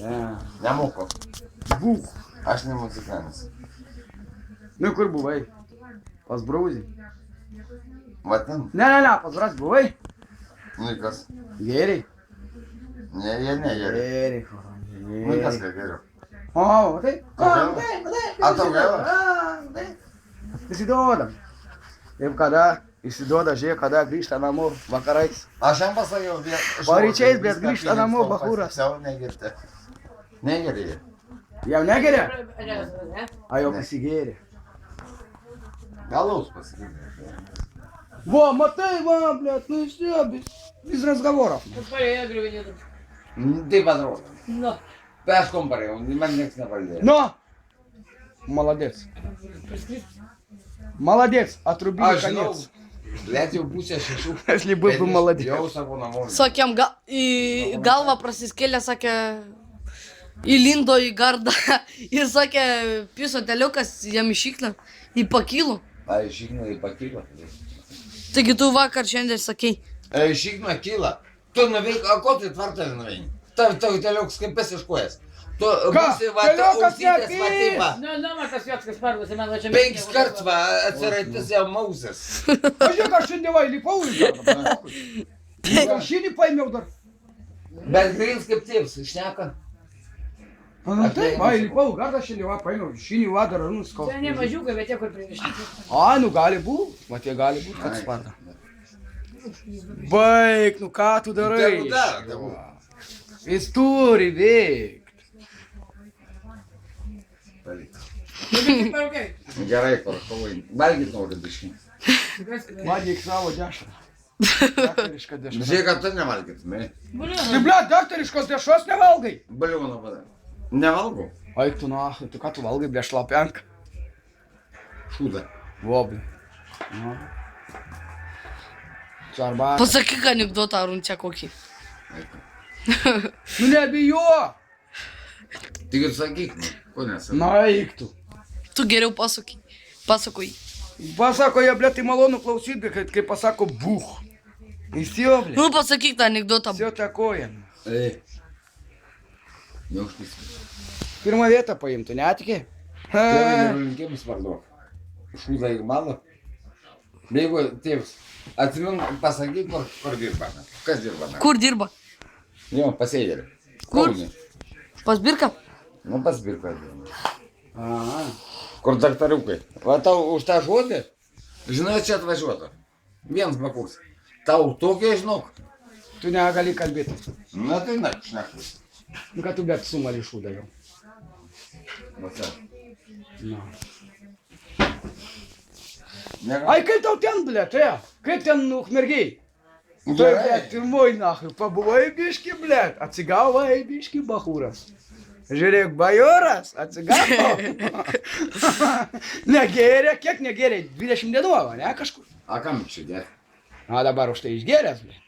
Ne. Nemoku. Būk. Aš ne muzikantas. Nu, kur buvai? Pas Brauzį? Vatin? Ne, pas Brauzį buvai? Nu ir kas? Gėriai? Ne, jie negeri. Gėriai. Nu ir kas ką geriau? O, matai? Matai? A tau gaila? Įsiduodam. Ir kada įsiduoda, žiūrėk, kada grįžta namo vakarais. Aš jam pasakiau, Paryčiais, bet grįžta namo bachūras. Jau negerti. Negeri jie. Jau negeria? A jau pasigėrė. Галус посмотри. Во, мотай, блядь, ну и все, без разговоров. Ты подруга. Пешком парил, мене никто не пойдет. Но! Молодец. Молодец, отрубили конец. Блядь, jau pusę šešių. Если был бы молодец. Jau savo namų. Sakė, jam į galvą prasiskėlė, sakė, įlindo į gardą ir sakė, piso teliukas jam išyklę, į pakilų. Ai, šikna į pakilą. Taigi tu vakar šiandien sakei. Šikna kyla. Tu nuveik, a ko tu tvartai nuveik? Tau teliukas kaip pasiškuojas. Tu būsi va, ausytės matyba. Nu, tas Jockas parduose, man va čia... 5 kart va, atsiraitis jau mausas. Pažiūrėk, aš šiandien va įlipau į gardą. Šinį paėmiau dar. Bet grins kaip tėvs, šneka. Na taip, va įlipau į gardą šiandien va paėmiau. Šinį va dar nuskau. Čia ne mažiukai, bet tie, kur pririšti. A, nu gali būt. Matie gali būt, kad sparda. Baik, nu ką tu darai? Jis turi veikt. Gerai, parkovai. Valgyt noriu biškį. Valgyk savo dešrą. Daktarišką dešrą. Žiūrėk, kad tu nevalgytum, Tai, blet, daktariškos dešros nevalgai. Baliūną padarė. Nevalgau. Eik tu nahui, tu ką tu valgai, blet, šlapenką? Šūda. Voblį. Čia arba... Pasakyk anekdotą, Arunčia, kokį. Nu nebijok. Tik ir sakyk, ko nesakai. Na, eik tu. Tu geriau pasakoji. Pasakoja, blet, tai malonu klausyti, bet kai pasako buch. Įsijo, blet. Nu, pasakyk tą anekdotą. Įsijo tekoja. Ei. Neužpyskai. Pirmą vietą paimtų, netikė? Tėvai linkėjimus parduok. Šūda į malą. Jeigu tėvs, atsimink, pasakyk, kur dirba. Kas dirba? Kur dirba? Jo, pasėdėlė. Kur? Pas Birką? Nu, pas Birką dirba. Aha. Kur daktariukai. Va tau už tą žodį, žinai, čia atvažiuotų. Vienas bakus. Tau tokie, žinok. Tu negali kalbėti. Na tai ne, šnekus. Nu, kad tu, blet, sumalį šūdą jau. Va čia. Na. Negali. Ai, kaip tau ten, blet, Kaip ten ukmergiai? Tai, blet, pirmoj nahui, pabuvai biški, blet, atsigavai biški bachūras. Žiūrėk, bajoras, atsigavo. Negėrė, kiek negėrė? 20 dienų, ne, kažkur? A kam čia dėti? A dabar už tai išgėręs, blet.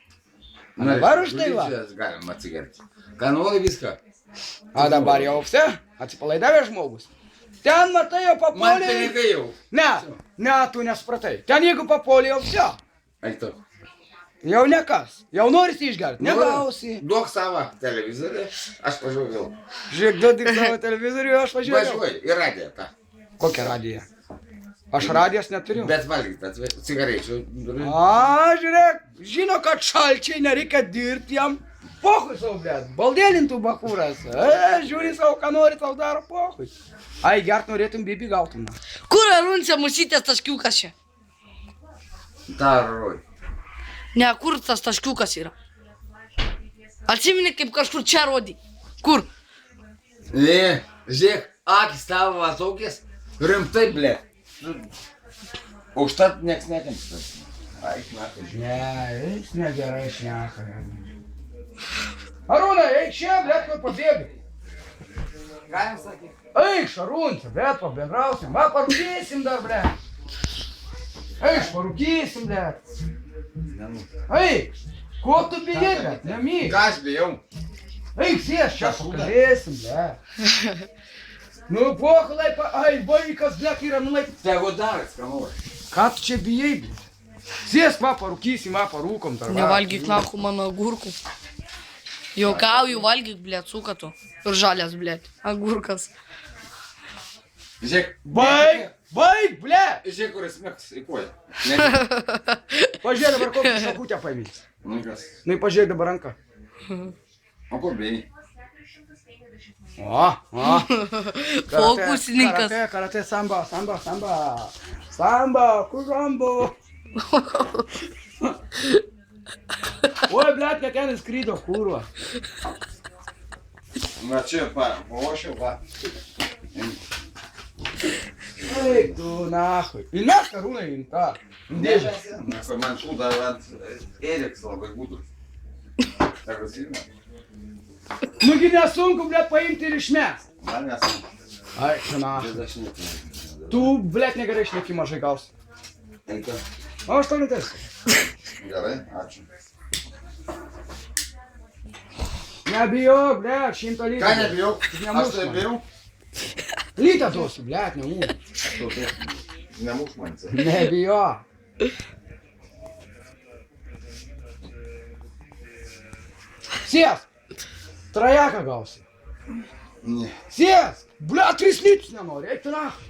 A dabar už tai va. Galima atsigerti. Ką nori viską. A dabar jau vse, atsipalaidavęs žmogus. Ten, matai, jau Man papolė. pinigai jau. Ne, tu nespratai. Ten jeigu papolė jau vse. Eik tu. Jau nekas. Jau norisi išgerti, negausi. Duok savo televizorių, aš važiuoju vėl. Žiūrėk, duok tik savo televizorių, aš važiuoju. Važiuoju į radiją tą. Kokią radiją? Aš radijas neturiu. Bet valgyt, cigarečių. A, žiūrėk, žino, kad šalčiai nereikia dirbti jam. Pohui savo, blet, baldėlintų bachūras. Žiūri savo, ką nori, tau daro pohui. Ai, gert norėtum, bibi gautum. Kur Arunčia musytės taškiukas čia? Daroj. Ne, kur tas taškiukas yra? Atsimeni, kaip kažkur čia rodė. Kur? Ne, žiūrėk, akis tavo va tokias, rimtai, ble. Užtat nieks netimsta. Ai, šneka, žiūrėk. Ne, jis negerai šneka. Arūnai, eik čia, blet, kur pabėgai. Ką jam sakė? Eik, Šarūnce, blet, pabendrausim. Va, parūkysim dar, blet. Eik, parūkysim, blet. Eik, ko tu bijai, blet, nemyk. Ką aš bijau? Eik, sės, čia pakalbėsim, blet. Nu, pokalai, ai, vaikas, blet, yra nulaip. Tegu daras, ką nori. Ką tu čia bijai, blet? Sės, va, parūkysim, va, parūkom dar. va. Nevalgyk nakų mano agurkų. Juokauju, valgyk, blėt, suka tu. Ir žalias, blėt. Agurkas. Žiūrėk. Baig, ble! Žiūrėk, kuris mėgs į koją. Pažiūrėk dabar kokią šakutę paimė. Nu kas. Nu, pažiūrėk dabar ranką. O kur bėjai? O. Fokusininkas. Karate, samba. Samba, kužambo. Oi, blėt, kiek ten skrydo, kurva. Va čia, pavošiau, va. Eik tu, nahui. Įmes karūną į tą. Dėžę. Man šūda ant Eriks labai gudrus. Sako, sėmė. Nugi nesunku, blėt, paimti ir išmest. Man nesu. Ai, tu, nahui. Aš neku. Tu, blėt, negerai šneki mažai gaus. Eita. O, aš to netesiu. Gerai, ačiū. Nebijok, blėt, 100 litrų. Ką nebijau? Aš tai bijau. Lytą duosiu, blėt, nemūs. Tu tai nemuš man. Nebijok. Sėsk. Trajeką gausi. Ne. Sėsk. Blėt, 3 litrus nenori, eik tu nahui.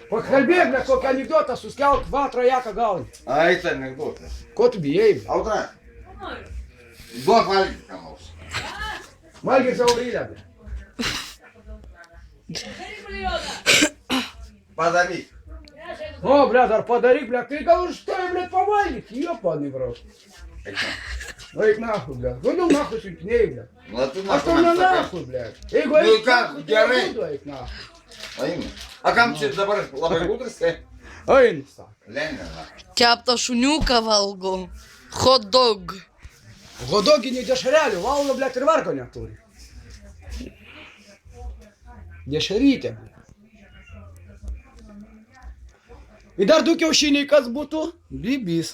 Pakalbėk, blėt, kokį anekdotą suskelk, va, trajeką gauni. Ai, tai anekdotė. Ko tu bijai? Audra. Duok valgyti, ką nors. Valgyk savo rylę, blėt. Padaryk. O, blėt, dar padaryk, blėt, tai gal už tai, blėt, pavalgyk. Jo, padai, brau. Eik nahui, blėt. Kodėl nahui suitinėjai, blėt? Na, tu Aš tau ne nahui, blėt. Jeigu Nu, eik ką, nahui, gerai. tai būdu eik nahui. Aini. A kam čia dabar labai gudras, tai? Eini, sak. Lenina. Keptą šuniuką valgo. Hot dog. Hodoginį dešrelių valgo, blėt, ir vargo neturi. Dešrytė, blėt. Ir dar 2 kiaušiniai, kas būtų? Bibis.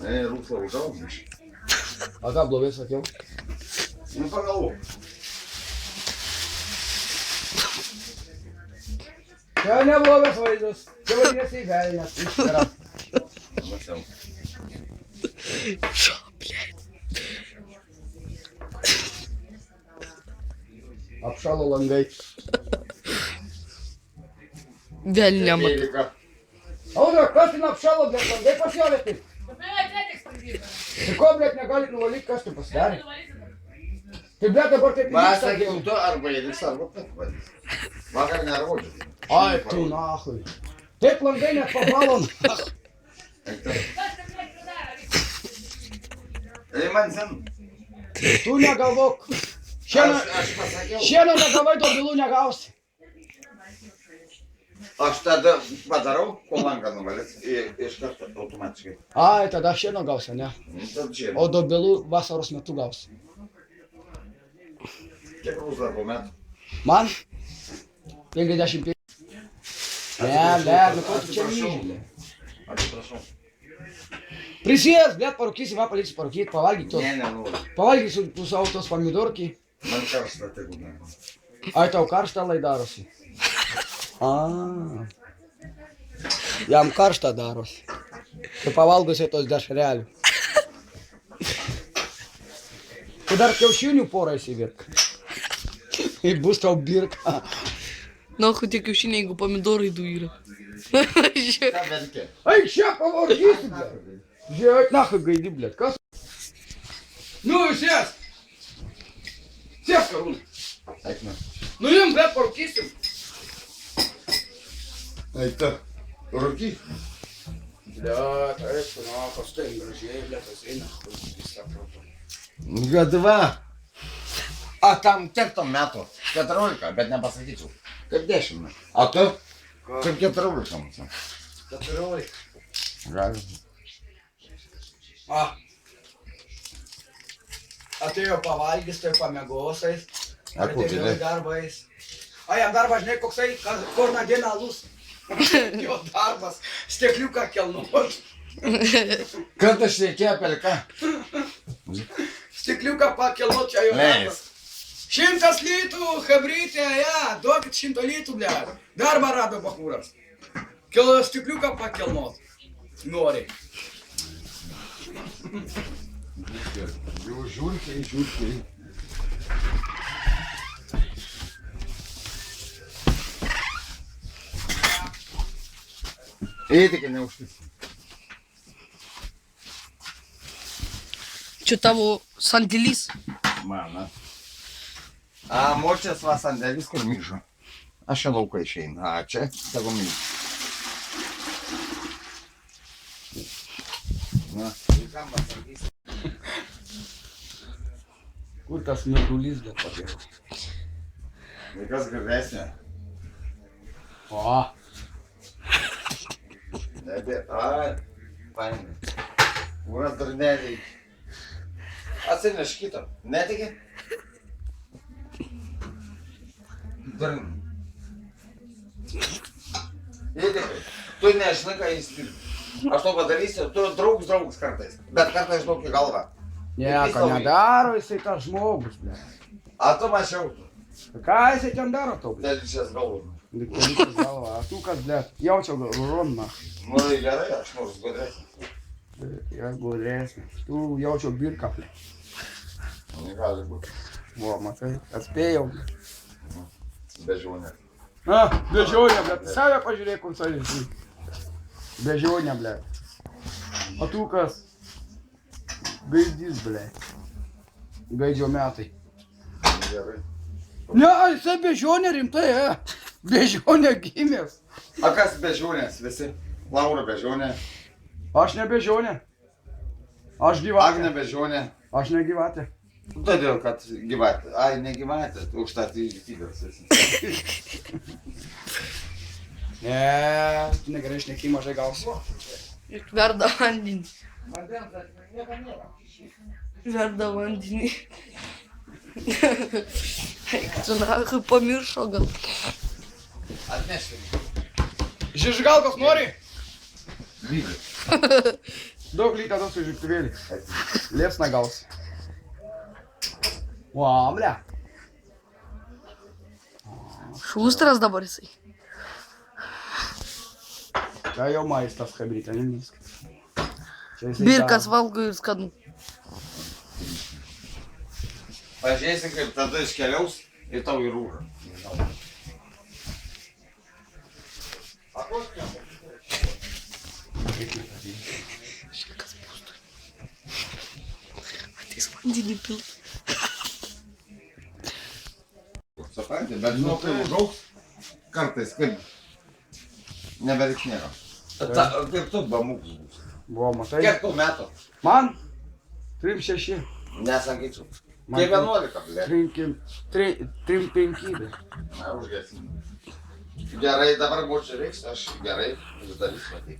Rūkla užaugiš. A ką blogai sakiau? Nu, pagalvok. Čia neblogas vaizdas. Čia vadinasi velnias. Iškara. Mačiau. Šo, blėt. Apšalo langai. Velniam. Erika. Audra, kas ten apšalo, blėt, langai pasjovė taip? Tai ko, blėt, negalit nuvalyti, kas tai pasidarė? Tai, blėt, dabar taip Va, įvyksta. sakiau, tu arba Eriks, arba taip vadys. Vakar nerodžiau. Ai, tu nahui. Taip langai net pabalom. Tai man sen. Tu negalvok. Aš pasakiau. Šiandien negavai, to bylų negausi. Aš tada padarau, kol langą nuvalys ir iš karto automatiškai. Ai, tada šiandien gausi, ne? Tad čia. O do bylų vasaros metu gausi. Kiek uždarbo metų? Man? 55. Ne, blėt, nu ko tu čia myli? Atsiprašau. Prisės, blėt, parūkysi, va, paliksi parūkyti, pavalgyk tos. Ne, nenoriu. Pavalgyk su savo tos pomidorki. Man karšta tegu ne. Ai, tau karštą lai darosi. A. Jam karštą darosi. Tai pavalgosi tos dešrelių. Tu dar kiaušinių porą įsivirk. Ir bus tau birka. Nahu tie kiaušiniai, jeigu pomidorai du yra. Ką verkė? Ai, čia pavargysi, blėt. Žiūrėk, nahui gaidi, blėt, kas? Nu, sėsk. Sėsk, karūnai. Eik, na. Nu, jum, blėt, parūkysim. Eik, tu. Rūky. Blėt, eik, na, kas tai gražiai, blėt, tas eina. Visą proto. Gadva. A tam kiek to metų? 14, bet nepasakyčiau. Kaip 10. A tu? Kaip 14. 14. Gali. A. Atėjo pavalgys, tai pamiegosais. A, kur Atėjo žinai? darbais. A, jam darbas, žinai, koksai, kur na diena alus. Jo darbas, stekliuką kelnuot. Kad aš reikėjo apie ką? Stekliuką pakelnuot, čia jo darbas. 100 litrų, hebrytė, ja, duokit 100 litrų, ble. Darbą rado bachūras. Stekliuką pakelnuot. Nori. Jų žiūrkiai, žiūrkiai. Eidikė neužtis. Čia tavo sandėlys. Mano. A, močias va sandėlis, kur myžo. Aš čia lauką išeinu. A, čia tavo myžo. Na, vaikam pasakys. Kur tas mėgulys dar pabėgo? Vaikas gardesnė. O, Nebe, ai, paėmė. Uras dar neveikia. Atsineš kito. Netiki? Dar. Įdėkai. Tu nežinai, ką jis turi. Aš to padarysiu, tu draugus kartais. Bet kartais žinok į galvą. nieko nedaro jisai tas žmogus, ble. A tu mačiau. Ką jisai ten daro tau, ble? Dėličias galvą. Diktorikas galva, a tu kas, ble, jaučia ronna. Nu, tai gerai, aš nors gudresnis. Ja gudresnis. Tu jaučia birką, ble. Negali būti. Vo, matai, atspėjau. Bežionė. Na, bežionė, ble, save pažiūrėk, kur savai. Bežionė, ble. O tu kas? Gaidys, ble. Gaidžio metai. Gerai. Ne, jisai bežionė rimtai, Bežionė gimės. A kas bežionės visi? Laura bežionė. Aš ne bežionė. Aš gyvatė. Agne bežionė. Aš ne gyvatė. Todėl, kad gyvatė. Ai, ne gyvatė. Užtat į tigras esi. Ne, tu negerai šneki, mažai gausi. Ir verda vandenį. Verda vandenį. Čia nahui pamiršo gal. Atnešti. Žižgalkos nori? Lygiai. Daug lyta duosiu žiūrtuvėlį. Liepsna gausi. O, ble. Šustras dabar jisai. Tai jau maistas, kabrytė, nelyskit. Birkas valgo ir skanu. Pažiūrėsi, kaip tada iškeliaus ir tau į rūžą. A ko skamba? Ateis vandenį pilt. Supranti, bet žinau, kai užaugs, kartais kaip nebereiks nieko. Kaip tu bamūks bus. Buvo, matai. Kiek tų metų? Man? 3-6. Nesakyčiau. Man Kiek 11, ble. 3-5. Na, užgesim. Gerai, dabar močiai reiks, aš gerai, uždarys matyk.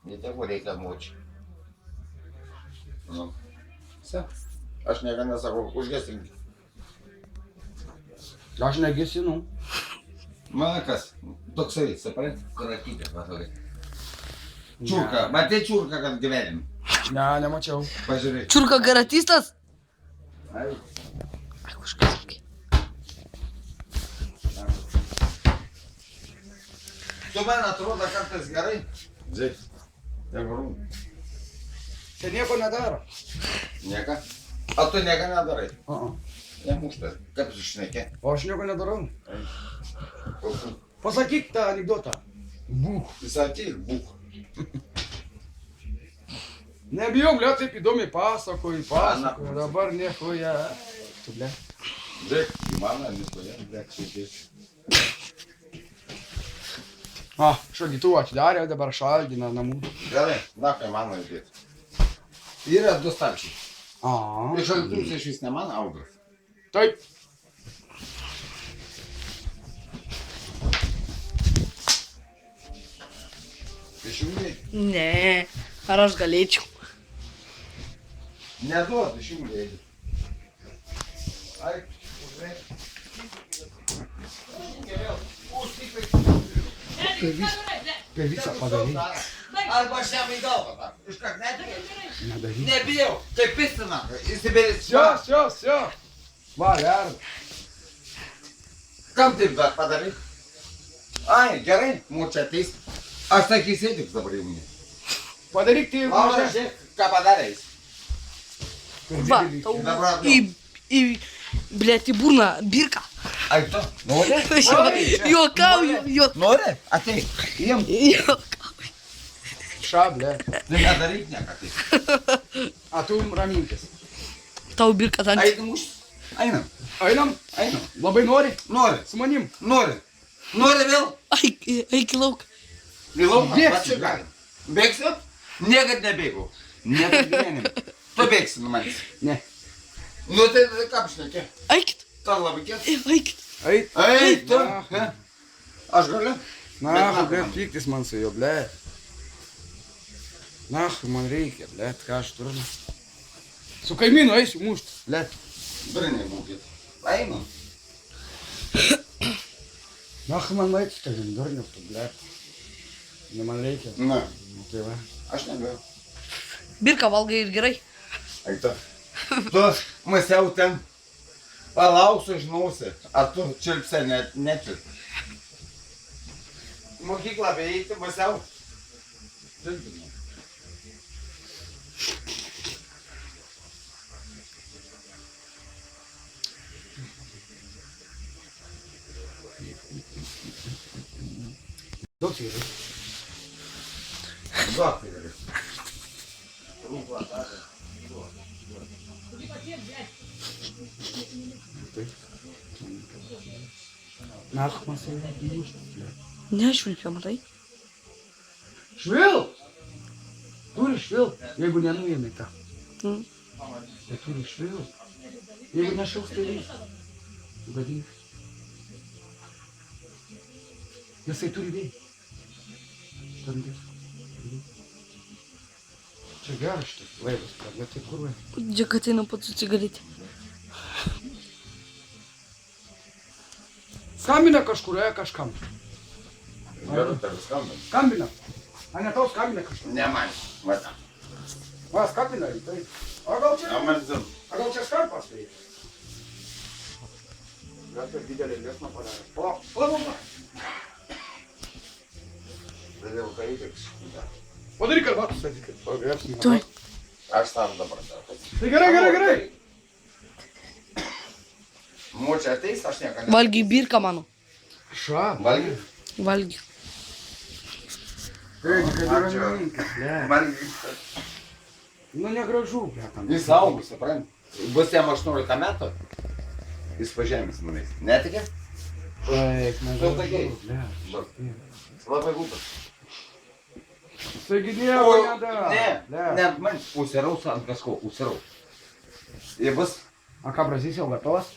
Ne tegu reikia močiai. Nu. Se. Aš nieko nesakau, užgesink. Aš negesinu. Man kas? Toksai, supranti, karakytė, matai. Čiurka, matei čiurką, kad gyvenim. Ne, nemačiau. Pažiūrėk. Čiurka garatistas? Ai, Ai, kažkas sakė. tu man atrodo kartais gerai. Žiūrėk. Tegurų. Čia nieko nedaro. Nieka. A tu nieko nedarai. O, Nemuštas. Kaip tu šnekė? o aš nieko nedarau. Kokiu? Pasakyk tą anekdotą. Būk. Sakyk, būk. Nebijau, ble, taip įdomiai pasakoju. Ana. Dabar nieko, ja. Tu, ble. Žiūrėk, į mano, niskoje, blek, šiek A, šaldytuvą atidarė, dabar šaldina namų. Gerai, na, kai mano įdėti. Yra du stalčiai. A, Ir šaldytuvas iš vis ne man augas. taip. Išjungiai? Ne, ar aš galėčiau? Neduot, išjungiai. Ai, užrėk. Per visą padarai. Arba aš jam į galvą tą. Iškart nebijau. Nedaryk. Nebijau, kaip pistina. Įsibėris. Все. Va, verda. Kam taip dar padarai? Ai, gerai, mūčia ateis. Aš sakysiu, sėdik dabar jau mane. Padaryk tai Laura, mažai. žiūrėk, ką padarėjai. Va, tau Dabar į, blėt, į burną birka. Ai, tu, nori? Juokauju, Nori? Ateik, jiem. juokauju. Šablė. Tai nedaryk nieko tai. A tu raminkis. Tau birka ten. Einam už. Einam, Einam? einam. Labai nori? Nori, Su manim? nori. Nori vėl? Eik į lauką. Į lauką? Bėgsi. Va čia galim. Bėgsi? Niekad nebėgau. Niekad gyvenime. Tu bėgsi nuo manęs. Ne. Nu tai ką šnekė? Eikit, Tau labai kėt. eikit. Eit. Eik, tu. Na. Aš galiu? Na, blėt, pyktis man su juo, blėt. Na, man reikia, blėt, ką aš turiu. Su kaimynu eisiu mušt, blėt. Brinai būkit. Einu. Na, man eit su tavim, durniu, tu, blėt. Ne man reikia. Na, Nu, tai va. aš negaliu. Birka valgai ir gerai. Eik tu. Tu masiau ten. Palauksiu, žinosi. Ar tu čilpsi, nečilpsi. Mokyklą beeiti, masiau. Čilpsi. Duok vyrai. Duok, vyrai. Na, man su juo mušt, blėt. Nešvilpia, matai? Švilp! Turi švilp, jeigu nenuėmė tą. Mm. Tai turi švilp. Jeigu nešils, tai reikia. Gadink. Jisai turi vėjį. Standis. Čia geras šitas laivas, bet tai kur vai? Džiak ateina pats atsigalėti. Skambina kažkur, kažkam. Gerai, tai skambina. Skambina. A ne tau skambina kažkur. Ne man. Va tam. Va, skambina, tai. A gal čia? A man zin. A gal čia skampas tai? Gal čia didelė liesma padarė. Pala. Vėliau ką įvyks. Padaryk arbatų, sakykit. Pagersim. Tuoj. Aš tam dabar dar. Tai gerai. Močia ateis, aš nieko ne. Valgy birka mano. Ša. Valgy. Valgy. Taigi, kad yra Ačiū. meninkis, ble. Valgy. Nu, negražu, ble, tam. Jis augus, supranti. Bus jam 18 metų. Jis pažemės nuveis. Netikė? Eik, Tu sakei. ble. Labai gūpas. Taigi nieko nedaro. Ne, man užsiraus ant kažko, užsiraus. Jie bus, A ką, Brazys jau gatavas?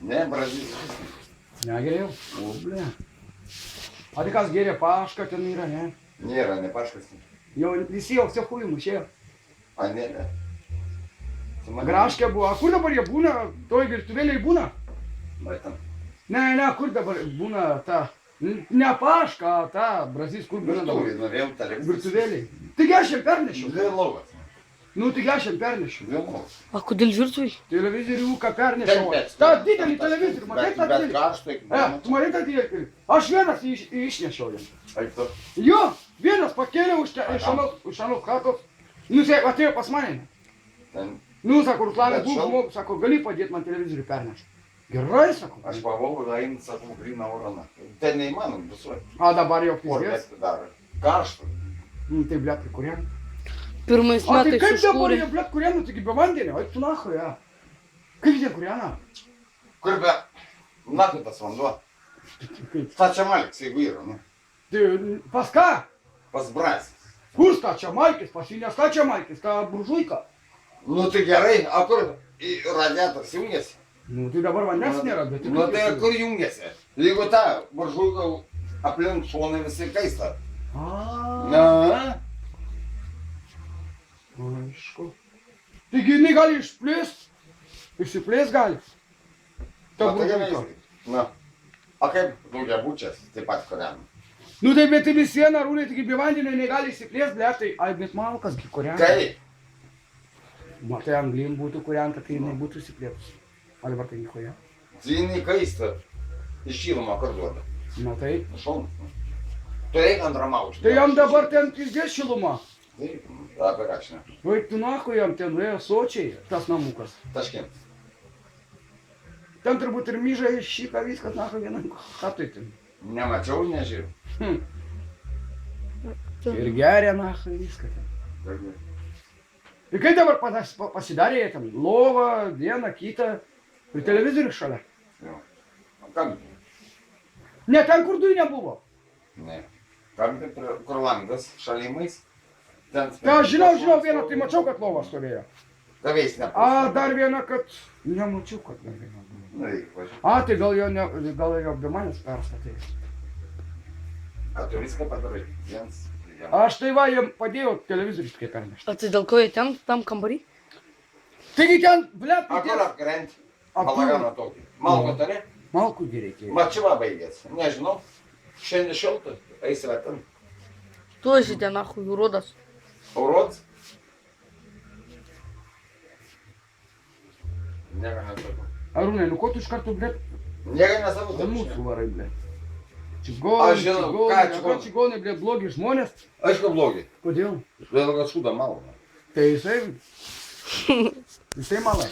ne, Brazilijos. Negeriau? O, ble. A tai kas geria pašką ten yra, ne? Nėra, nepaškas. Jau visi jau все хуй išėjo. A, ne. Tu man- Graškė buvo. A kur dabar jie būna? Toj virtuvėlėj būna? Bet ten. Ne, kur dabar būna ta... Ne paška, ta Brazys, kur būna dabar? Virtuvėj, norėjau televizijos. Virtuvėlėj. Taigi aš jam pernešiau. Dvi lovas. Nu, taigi aš jam pernešiau. Dvi lovas. A kodėl virtuvėj? Televizorių ką pernešiau. Bet- Ta didelį televizorių, matai tą Bet didelį? karštai. Tu matai tą didelį? Aš vienas išnešiau jam. Eik tu. Jo, vienas pakėliau iš anos chatos. Nu, jisai atėjo pas mane. Ten. Nu, sako, Ruslanai, Bet būk šau- žmogus, sako, gali padėti man televizorių pernešti. Gerai, sako. Aš pavau, einu, sakau, gryną orą. Ten neįmanom visuoju. A dabar jau Kur pizgės. mes daro? Karšta. Tai blėt, kai kuriem. Pirmais A tai metais kaip dabar užkūrė. jie blėt kurienų, taigi be vandenio, oi tu nacho, ja. Kaip jie kuriena? Kur be... Nakui tas vanduo. Kaip? Stačiamalks, jeigu yra, nu. Tai pas ką? Pas Brazis. Kur stačiamalkis, pas jį nestačiamalkis, ta buržuika. Nu tai gerai, o kur radiatorius jungiasi? Nu, tai dabar vandens nėra, bet... Nu tai kur jungiasi? Jeigu ta buržuika aplink šonai visi kaista. A, Na, aišku. Taigi jinai gali išplėst. Išsiplėst gali. Ta o tai gerai. buržuika. Na. O kaip daugiabučias, taip pat kuriam. Nu tai bet tai vis viena rūnai, taigi be vandenio negali išsiplėst, blėt, tai... Ai, bet malkas, gi kuriena. Kaip? Matai, anglim būtų kurienta, tai jinai būtų išsiplėtus. A dabar tai nichoje. Jinai kaista. Iš šilumą kur duoda. Na tai. Šonas. Tu eik antrą aukštą. Tai jam dabar ten pizgės šiluma. Taip, apie ką aš ne. Oi, tu nahui jam ten nuėjo sočiai, tas namukas. Taškent. Ten turbūt ir myžai šyka viskas nahui vienam chatui ten. Nemačiau, nežiūrėjau. Ir geria nahui viską ten. Ir kaip dabar pasidarė jie ten? Lova, viena, kita. Ir televizorius šalia. Jo. Kam? Ne, ten kur dujų nebuvo. Ne. Kam tai kur langas šalimais? Ten Tai aš žinau vieną, tai mačiau, kad lova stovėjo. Kavės ne. A, dar vieną, kad... Nemačiau, kad dar viena buvo. Nu, reikia važiuoti. A, tai gal jo be manęs perstatė. A tu viską padarai? Viens. Aš tai va, jiem padėjau televizorius kaip pernešti. O tai dėl ko jie ten, tam kambarį? Taigi ten, blėt, A kur apkrenti? Apkur- Balaganą tokį. Malko turi? malkų gi reikėjo. Mačiava baigėsi. Nežinau. Šiandien šilta. Eisi vatan. Tu esi ten, nahui, urodas. Urods? Nieko nesakau. Arūnai, nu ko tu iš karto, blėt, Nieko nesakau. ant mūsų varai, blėt. Aš žinau, ką čigonai? Čigonai, blėt, blogi žmonės. Aišku blogai. Kodėl? Vėl kad šūda malona. Tai jisai malai.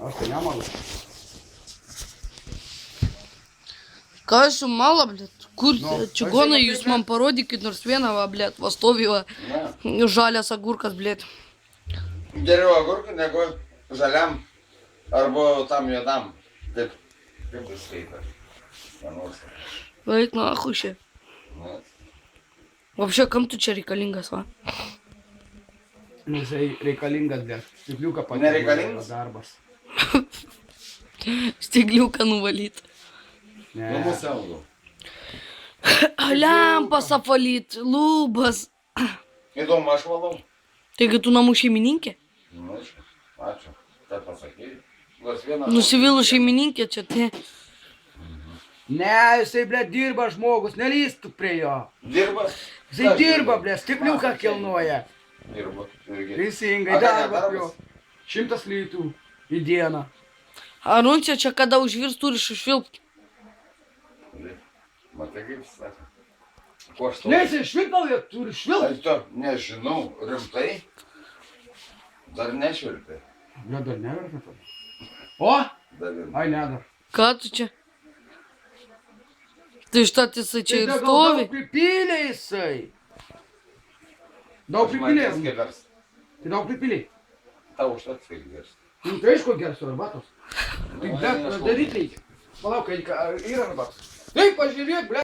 Aš tai nemalai. Ką aš jums mala, blėt? Kur Nu, čigonai, aš jūs žinau, man parodykit nors vieną, va, blėt, va stovi, va, Ne. žalias agurkas, blėt. Geriau agurkų negu žaliam arba tam juodam. Kaip tai skaita. Manus. Vaik, nahui, čia. Ne. Вообще, kam tu čia reikalingas, va? Jisai reikalingas, blėt. Stikliuką Nereikalingas? darbas. Stigliuką nuvalyt. Ne. Nu, mūsų augo. Lempas apvalyt, lubas. Įdomu, aš valau. Taigi tu namų šeimininkė? Nu, ačiū. Tai pasakėjai. Nors vieną... Nusivylu šeimininkė čia, tai. Ne, jisai, blėt, dirba žmogus, nelystų prie jo. Dirba? Jisai dirba, blėt, stikliuką kilnuoja. Dirba. Irgi. Teisingai, A, ką, darbas darbas? jo. 100 litų į dieną. Arunčia čia kada užvirs turi švilpt. Matai kaip sakė. Ko aš Ne, jisai švilpauja, turi švilpt. Aš to nežinau, rimtai. Dar nešvilpė. Ne, dar neverta tada. O? Dar ir. Ai, ne dar. Ką tu čia? Tai štat jisai čia ir Tai gal stovi. daug pripylė jisai. Daug pripylė. Tai daug pripylė. Tau užtat kaip gers. Nu, tai aišku, gersiu arbatos. Tai, Nu, blėt, nežinau. daryti reikia. Palauk, yra arbatos. Taip, pažiūrėk, blėt.